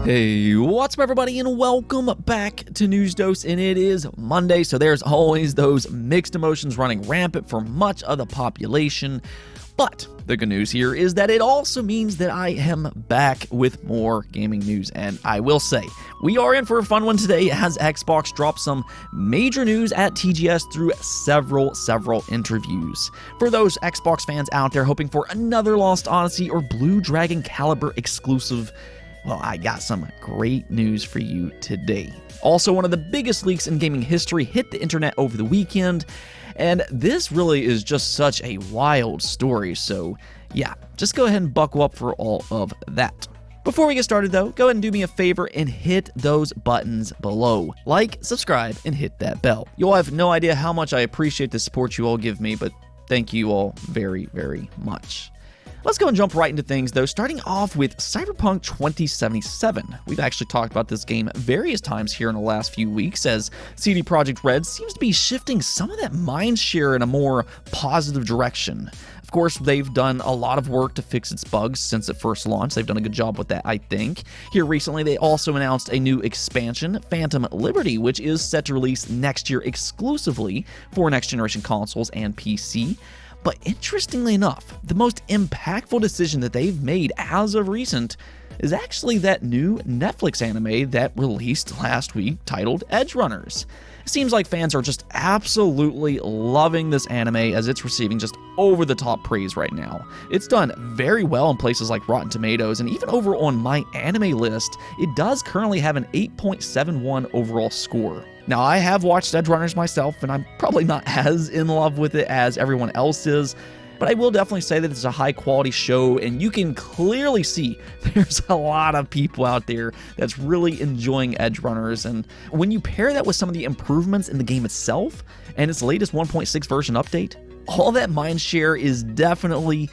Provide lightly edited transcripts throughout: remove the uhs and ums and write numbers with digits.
Hey, what's up everybody, and welcome back to News Dose, and it is Monday, so there's always those mixed emotions running rampant for much of the population. But the good news here is that it also means that I am back with more gaming news, and I will say, we are in for a fun one today as Xbox dropped some major news at TGS through several interviews. For those Xbox fans out there hoping for another Lost Odyssey or Blue Dragon caliber exclusive, well, I got some great news for you today. Also, one of the biggest leaks in gaming history hit the internet over the weekend, and this really is just such a wild story, so yeah, just go ahead and buckle up for all of that. Before we get started though, go ahead and do me a favor and hit those buttons below. Like, subscribe, and hit that bell. You'll have no idea how much I appreciate the support you all give me, but thank you all very much. Let's go and jump right into things though, starting off with CyberPunk 2077. We've actually talked about this game various times here in the last few weeks, as CD Projekt Red seems to be shifting some of that mind share in a more positive direction. Of course, they've done a lot of work to fix its bugs since it first launched. They've done a good job with that, I think. Here recently, they also announced a new expansion, Phantom Liberty, which is set to release next year exclusively for next-generation consoles and PC. But interestingly enough, the most impactful decision that they've made as of recent is actually that new Netflix anime that released last week titled Edgerunners. It seems like fans are just absolutely loving this anime as it's receiving just over-the-top praise right now. It's done very well in places like Rotten Tomatoes, and even over on my anime list, it does currently have an 8.71 overall score. Now, I have watched Edgerunners myself, and I'm probably not as in love with it as everyone else is, but I will definitely say that it's a high-quality show, and you can clearly see there's a lot of people out there that's really enjoying Edgerunners, and when you pair that with some of the improvements in the game itself, and its latest 1.6 version update, all that mind share is definitely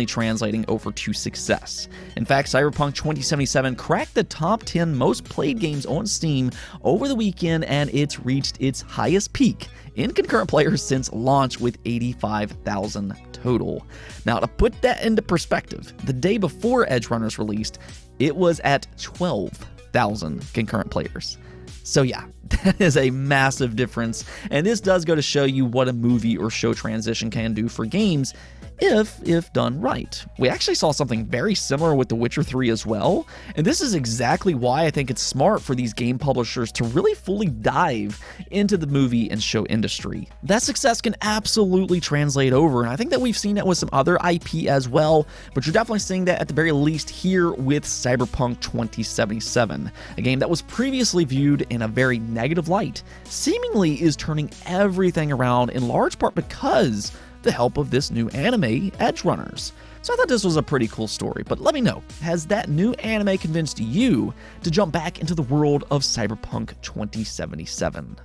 translating over to success. In fact, CyberPunk 2077 cracked the top 10 most played games on Steam over the weekend, and it's reached its highest peak in concurrent players since launch with 85,000 total. Now, to put that into perspective, the day before Edgerunners released, it was at 12,000 concurrent players. So yeah, that is a massive difference, and this does go to show you what a movie or show transition can do for games if done right. We actually saw something very similar with The Witcher 3 as well, and this is exactly why I think it's smart for these game publishers to really fully dive into the movie and show industry. That success can absolutely translate over, and I think that we've seen that with some other IP as well, but you're definitely seeing that at the very least here with Cyberpunk 2077, a game that was previously viewed in a very negative light, seemingly is turning everything around in large part because the help of this new anime, Edgerunners. So I thought this was a pretty cool story, but let me know, has that new anime convinced you to jump back into the world of Cyberpunk 2077?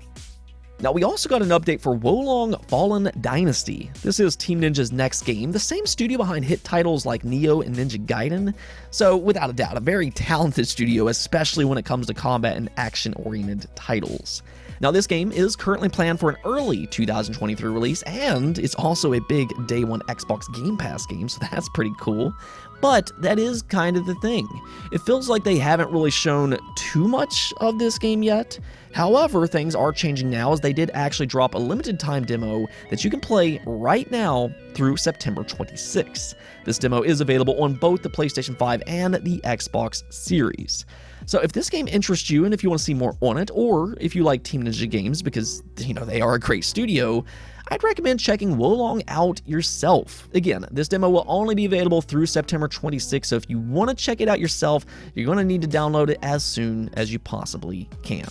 Now, we also got an update for Wolong Fallen Dynasty. This is Team Ninja's next game, the same studio behind hit titles like Nioh and Ninja Gaiden, so without a doubt, a very talented studio, especially when it comes to combat and action-oriented titles. Now, this game is currently planned for an early 2023 release, and it's also a big Day 1 Xbox Game Pass game, so that's pretty cool. But that is kind of the thing. It feels like they haven't really shown too much of this game yet. However, things are changing now, as they did actually drop a limited time demo that you can play right now through September 26th. This demo is available on both the PlayStation 5 and the Xbox Series. So if this game interests you and if you want to see more on it, or if you like Team Ninja games because, you know, they are a great studio, I'd recommend checking Wolong out yourself. Again, this demo will only be available through September 26th, so if you want to check it out yourself, you're going to need to download it as soon as you possibly can.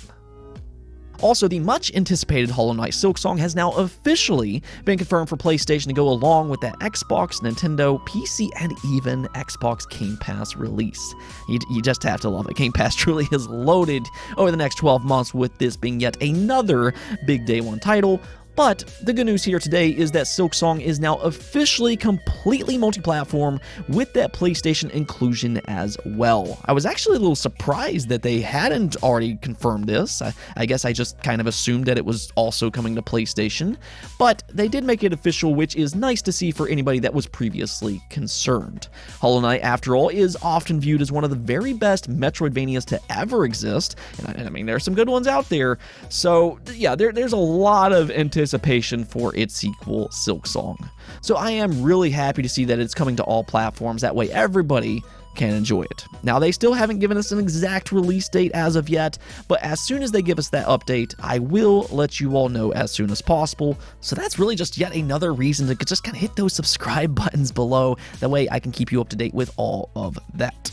Also, the much-anticipated Hollow Knight Silksong has now officially been confirmed for PlayStation to go along with that Xbox, Nintendo, PC, and even Xbox Game Pass release. You just have to love it. Game Pass truly is loaded over the next 12 months, with this being yet another big Day 1 title, But the good news here today is that Silksong is now officially completely multi-platform with that PlayStation inclusion as well. I was actually a little surprised that they hadn't already confirmed this. I guess I just kind of assumed that it was also coming to PlayStation, but they did make it official, which is nice to see for anybody that was previously concerned. Hollow Knight, after all, is often viewed as one of the very best Metroidvanias to ever exist, and I mean, there's some good ones out there, so yeah, there's a lot of anticipation for its sequel, Silksong. So I am really happy to see that it's coming to all platforms, that way everybody can enjoy it. Now, they still haven't given us an exact release date as of yet, but as soon as they give us that update, I will let you all know as soon as possible. So that's really just yet another reason to just kind of hit those subscribe buttons below. That way I can keep you up to date with all of that.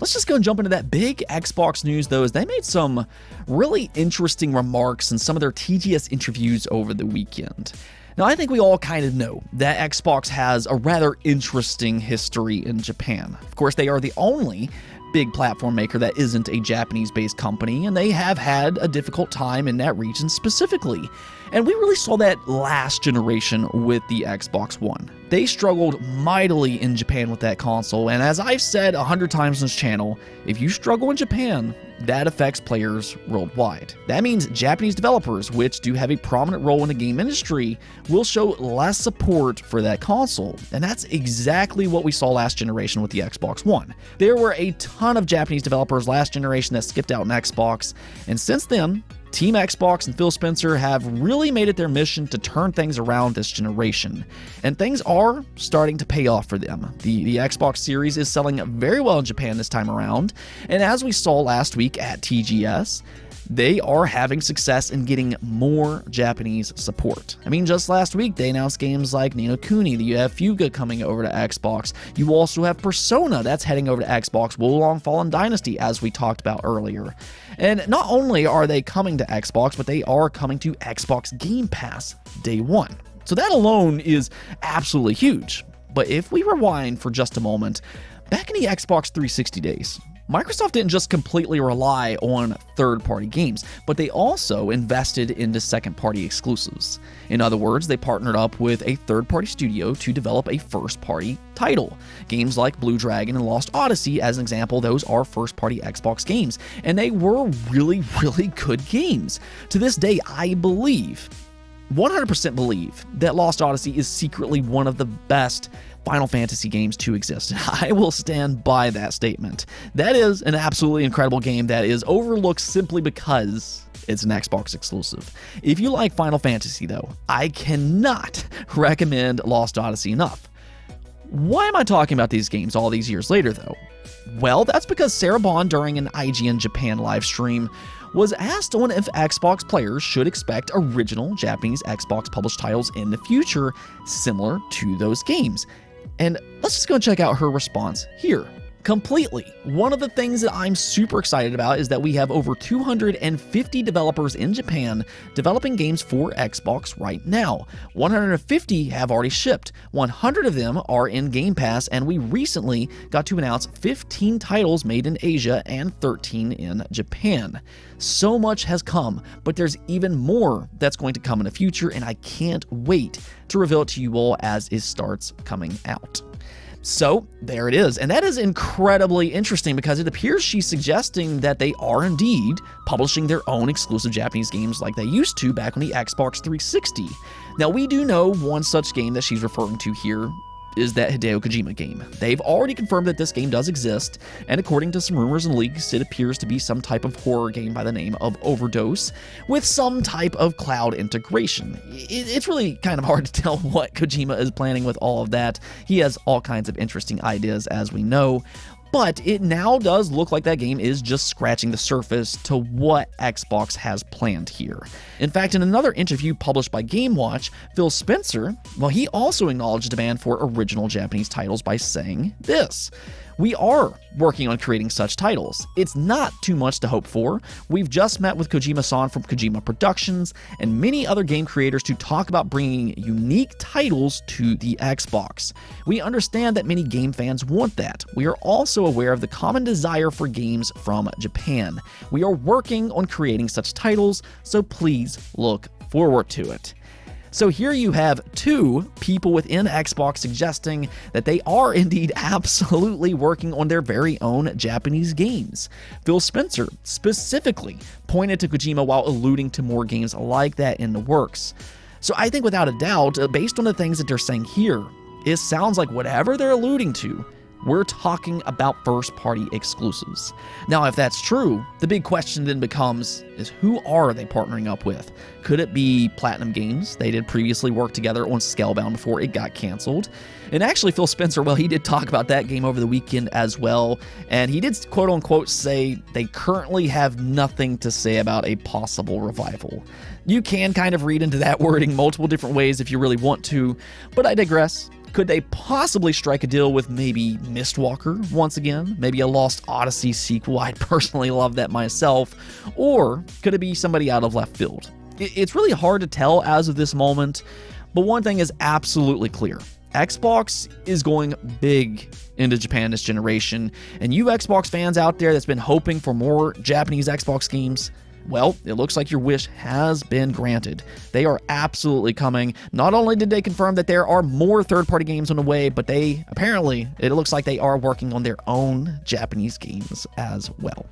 Let's just go and jump into that big Xbox news, though, as they made some really interesting remarks in some of their TGS interviews over the weekend. Now, I think we all kind of know that Xbox has a rather interesting history in Japan. Of course, they are the only big platform maker that isn't a Japanese-based company, and they have had a difficult time in that region specifically. And we really saw that last generation with the Xbox One. They struggled mightily in Japan with that console, and as I've said 100 times on this channel, if you struggle in Japan, that affects players worldwide. That means Japanese developers, which do have a prominent role in the game industry, will show less support for that console. And that's exactly what we saw last generation with the Xbox One. There were a ton of Japanese developers last generation that skipped out on Xbox, and since then, Team Xbox and Phil Spencer have really made it their mission to turn things around this generation, and things are starting to pay off for them. The Xbox Series is selling very well in Japan this time around, and as we saw last week at TGS, they are having success in getting more Japanese support. I mean, just last week, they announced games like Ni no Kuni, you have Fuga coming over to Xbox. You also have Persona that's heading over to Xbox, Wo Long Fallen Dynasty, as we talked about earlier. And not only are they coming to Xbox, but they are coming to Xbox Game Pass day one. So that alone is absolutely huge. But if we rewind for just a moment, back in the Xbox 360 days, Microsoft didn't just completely rely on third-party games, but they also invested into second-party exclusives. In other words, they partnered up with a third-party studio to develop a first-party title. Games like Blue Dragon and Lost Odyssey, as an example, those are first-party Xbox games, and they were really, really good games. To this day, I believe, 100% believe, that Lost Odyssey is secretly one of the best Final Fantasy games to exist. I will stand by that statement. That is an absolutely incredible game that is overlooked simply because it's an Xbox exclusive. If you like Final Fantasy, though, I cannot recommend Lost Odyssey enough. Why am I talking about these games all these years later, though? Well, that's because Sarah Bond, during an IGN Japan live stream, was asked on if Xbox players should expect original Japanese Xbox published titles in the future similar to those games. And let's just go check out her response here. Completely. One of the things that I'm super excited about is that we have over 250 developers in Japan developing games for Xbox right now. 150 have already shipped. 100 of them are in Game Pass, and we recently got to announce 15 titles made in Asia and 13 in Japan. So much has come, but there's even more that's going to come in the future, and I can't wait to reveal it to you all as it starts coming out. So there it is, and that is incredibly interesting because it appears she's suggesting that they are indeed publishing their own exclusive Japanese games like they used to back on the Xbox 360. Now, we do know one such game that she's referring to here is that Hideo Kojima game. They've already confirmed that this game does exist, and according to some rumors and leaks, it appears to be some type of horror game by the name of Overdose, with some type of cloud integration. It's really kind of hard to tell what Kojima is planning with all of that. He has all kinds of interesting ideas, as we know, but it now does look like that game is just scratching the surface to what Xbox has planned here. In fact, in another interview published by GameWatch, Phil Spencer, well, he also acknowledged demand for original Japanese titles by saying this: "We are working on creating such titles. It's not too much to hope for. We've just met with Kojima-san from Kojima Productions and many other game creators to talk about bringing unique titles to the Xbox. We understand that many game fans want that. We are also aware of the common desire for games from Japan. We are working on creating such titles, so please look forward to it. So here you have two people within Xbox suggesting that they are indeed absolutely working on their very own Japanese games. Phil Spencer specifically pointed to Kojima while alluding to more games like that in the works. So I think without a doubt, based on the things that they're saying here, it sounds like whatever they're alluding to, we're talking about first-party exclusives. Now, if that's true, the big question then becomes, is who are they partnering up with? Could it be Platinum Games? They did previously work together on Scalebound before it got canceled. And actually, Phil Spencer, well, he did talk about that game over the weekend as well, and he did quote-unquote say they currently have nothing to say about a possible revival. You can kind of read into that wording multiple different ways if you really want to, but I digress. Could they possibly strike a deal with maybe Mistwalker once again? Maybe a Lost Odyssey sequel? I'd personally love that myself. Or could it be somebody out of left field? It's really hard to tell as of this moment, but one thing is absolutely clear. Xbox is going big into Japan this generation, and you Xbox fans out there that's been hoping for more Japanese Xbox games, well, it looks like your wish has been granted. They are absolutely coming. Not only did they confirm that there are more third-party games on the way, but it looks like they are working on their own Japanese games as well.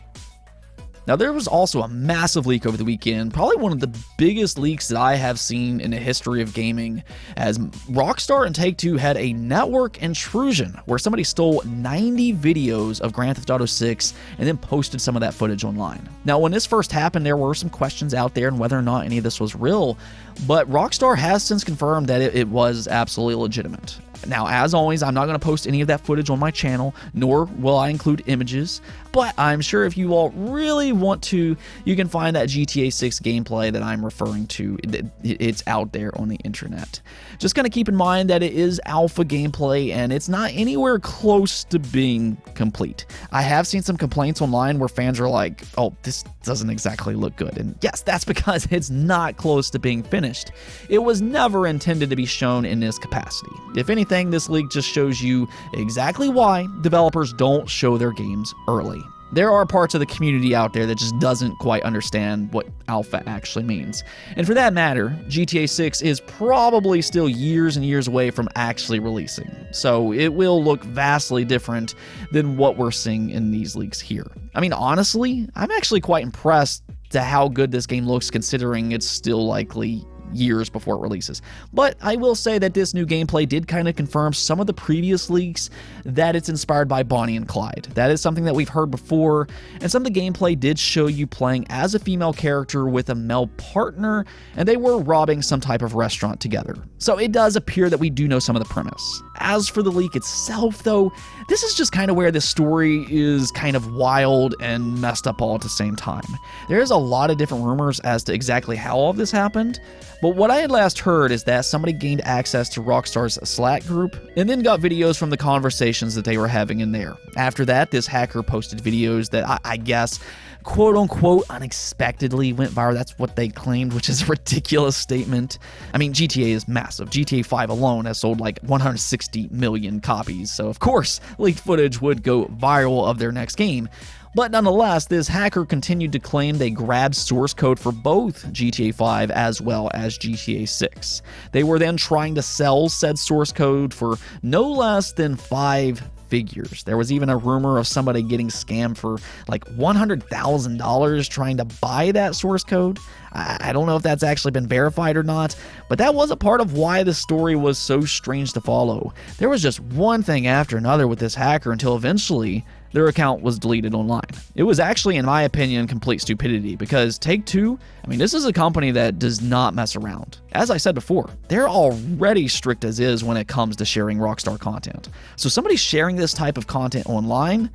Now, there was also a massive leak over the weekend, probably one of the biggest leaks that I have seen in the history of gaming, as Rockstar and Take-Two had a network intrusion where somebody stole 90 videos of Grand Theft Auto 6 and then posted some of that footage online. Now, when this first happened, there were some questions out there on whether or not any of this was real, but Rockstar has since confirmed that it was absolutely legitimate. Now, as always, I'm not going to post any of that footage on my channel, nor will I include images, but I'm sure if you all really want to, you can find that GTA 6 gameplay that I'm referring to. It's out there on the internet. Just kind of keep in mind that it is alpha gameplay, and it's not anywhere close to being complete. I have seen some complaints online where fans are like, oh, this doesn't exactly look good, and yes, that's because it's not close to being finished. It was never intended to be shown in this capacity. If anything, this leak just shows you exactly why developers don't show their games early. There are parts of the community out there that just doesn't quite understand what alpha actually means. And for that matter, GTA 6 is probably still years and years away from actually releasing. So it will look vastly different than what we're seeing in these leaks here. I mean, honestly, I'm actually quite impressed to how good this game looks considering it's still likely years before it releases. But I will say that this new gameplay did kind of confirm some of the previous leaks that it's inspired by Bonnie and Clyde. That is something that we've heard before, and some of the gameplay did show you playing as a female character with a male partner, and they were robbing some type of restaurant together. So it does appear that we do know some of the premise. As for the leak itself, though, this is just kind of where this story is kind of wild and messed up all at the same time. There's a lot of different rumors as to exactly how all of this happened, but what I had last heard is that somebody gained access to Rockstar's Slack group and then got videos from the conversations that they were having in there. After that, this hacker posted videos that I guess quote-unquote unexpectedly went viral. That's what they claimed, which is a ridiculous statement. I mean, GTA is massive. GTA 5 alone has sold like 160 million copies, so of course leaked footage would go viral of their next game. But nonetheless, this hacker continued to claim they grabbed source code for both GTA 5 as well as GTA 6. They were then trying to sell said source code for no less than 5 figures. There was even a rumor of somebody getting scammed for like $100,000 trying to buy that source code. I don't know if that's actually been verified or not, but that was a part of why the story was so strange to follow. There was just one thing after another with this hacker until eventually their account was deleted online. It was actually, in my opinion, complete stupidity because Take-Two, I mean, this is a company that does not mess around. As I said before, they're already strict as is when it comes to sharing Rockstar content. So somebody sharing this type of content online,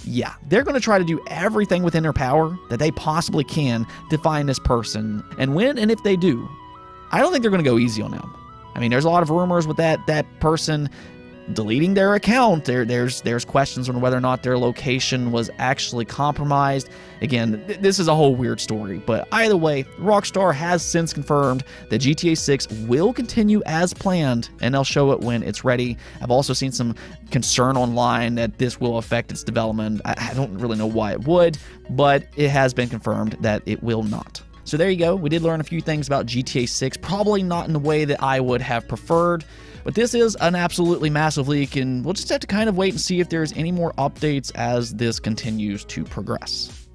yeah, they're going to try to do everything within their power that they possibly can to find this person. And when and if they do, I don't think they're going to go easy on them. I mean, there's a lot of rumors with that person deleting their account. There's questions on whether or not their location was actually compromised. Again, this is a whole weird story, but either way, Rockstar has since confirmed that GTA 6 will continue as planned, and they'll show it when it's ready. I've also seen some concern online that this will affect its development. I don't really know why it would, but it has been confirmed that it will not. So there you go. We did learn a few things about GTA 6, probably not in the way that I would have preferred, but this is an absolutely massive leak, and we'll just have to kind of wait and see if there's any more updates as this continues to progress.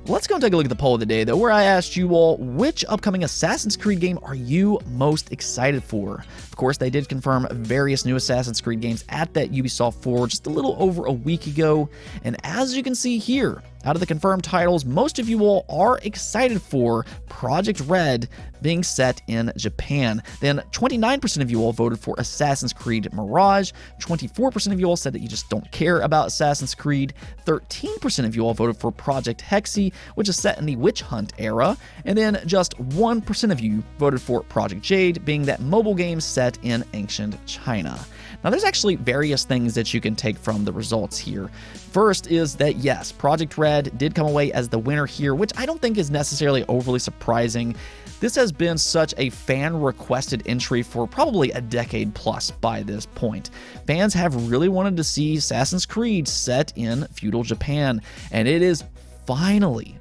Let's go and take a look at the poll of the day, though, where I asked you all, which upcoming Assassin's Creed game are you most excited for? Of course, they did confirm various new Assassin's Creed games at that Ubisoft Forward just a little over a week ago, and as you can see here, out of the confirmed titles, most of you all are excited for Project Red being set in Japan. Then 29% of you all voted for Assassin's Creed Mirage, 24% of you all said that you just don't care about Assassin's Creed, 13% of you all voted for Project Hexy, which is set in the Witch Hunt era, and then just 1% of you voted for Project Jade, being that mobile game set in ancient China. Now, there's actually various things that you can take from the results here. First is that, yes, Project Red did come away as the winner here, which I don't think is necessarily overly surprising. This has been such a fan-requested entry for probably a decade plus by this point. Fans have really wanted to see Assassin's Creed set in feudal Japan, and it is finally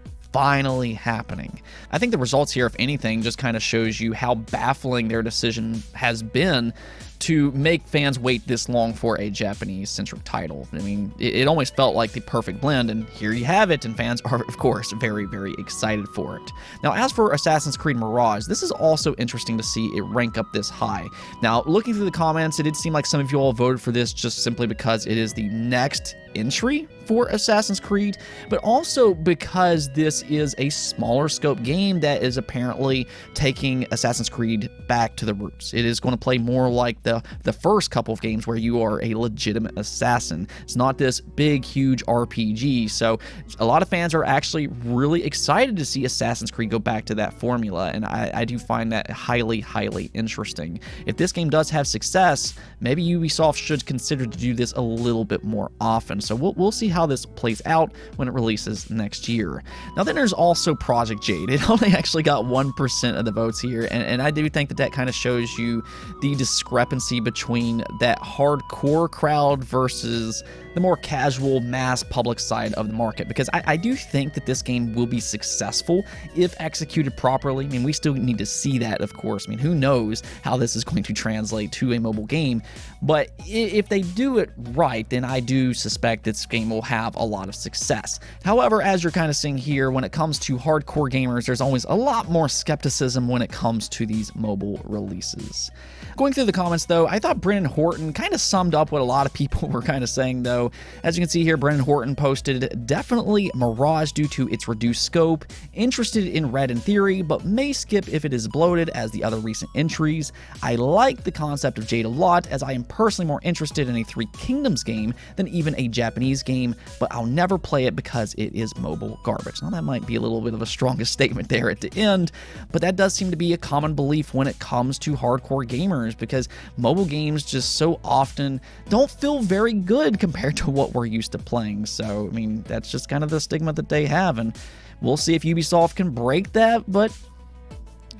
happening. I think the results here, if anything, just kind of shows you how baffling their decision has been to make fans wait this long for a Japanese-centric title. I mean, it almost felt like the perfect blend, and here you have it, and fans are, of course, very, very excited for it. Now, as for Assassin's Creed Mirage, this is also interesting to see it rank up this high. Now, looking through the comments, it did seem like some of you all voted for this just simply because it is the next entry for Assassin's Creed, but also because this is a smaller scope game that is apparently taking Assassin's Creed back to the roots. It is going to play more like the first couple of games where you are a legitimate assassin. It's not this big, huge RPG, so a lot of fans are actually really excited to see Assassin's Creed go back to that formula, and I do find that highly, highly interesting. If this game does have success, maybe Ubisoft should consider to do this a little bit more often. So we'll see how this plays out when it releases next year. Now, then there's also Project Jade. It only actually got 1% of the votes here, and I do think that kind of shows you the discrepancy between that hardcore crowd versus the more casual, mass public side of the market, because I do think that this game will be successful if executed properly. I mean, we still need to see that, of course. I mean, who knows how this is going to translate to a mobile game, but if they do it right, then I do suspect this game will have a lot of success. However, as you're kind of seeing here, when it comes to hardcore gamers, there's always a lot more skepticism when it comes to these mobile releases. Going through the comments, though, I thought Brennan Horton kind of summed up what a lot of people were kind of saying, though. As you can see here, Brennan Horton posted, definitely Mirage due to its reduced scope, interested in Red in theory, but may skip if it is bloated as the other recent entries. I like the concept of Jade a lot, as I am personally more interested in a Three Kingdoms game than even a Japanese game, but I'll never play it because it is mobile garbage. Now, that might be a little bit of a strongest statement there at the end, but that does seem to be a common belief when it comes to hardcore gamers, because mobile games just so often don't feel very good compared to what we're used to playing. So, I mean, that's just kind of the stigma that they have, and we'll see if Ubisoft can break that, but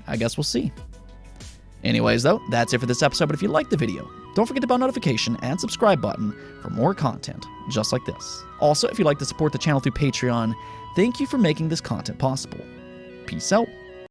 I guess we'll see. Anyways, though, that's it for this episode, but if you liked the video, don't forget the bell notification and subscribe button for more content just like this. Also, if you'd like to support the channel through Patreon, thank you for making this content possible. Peace out.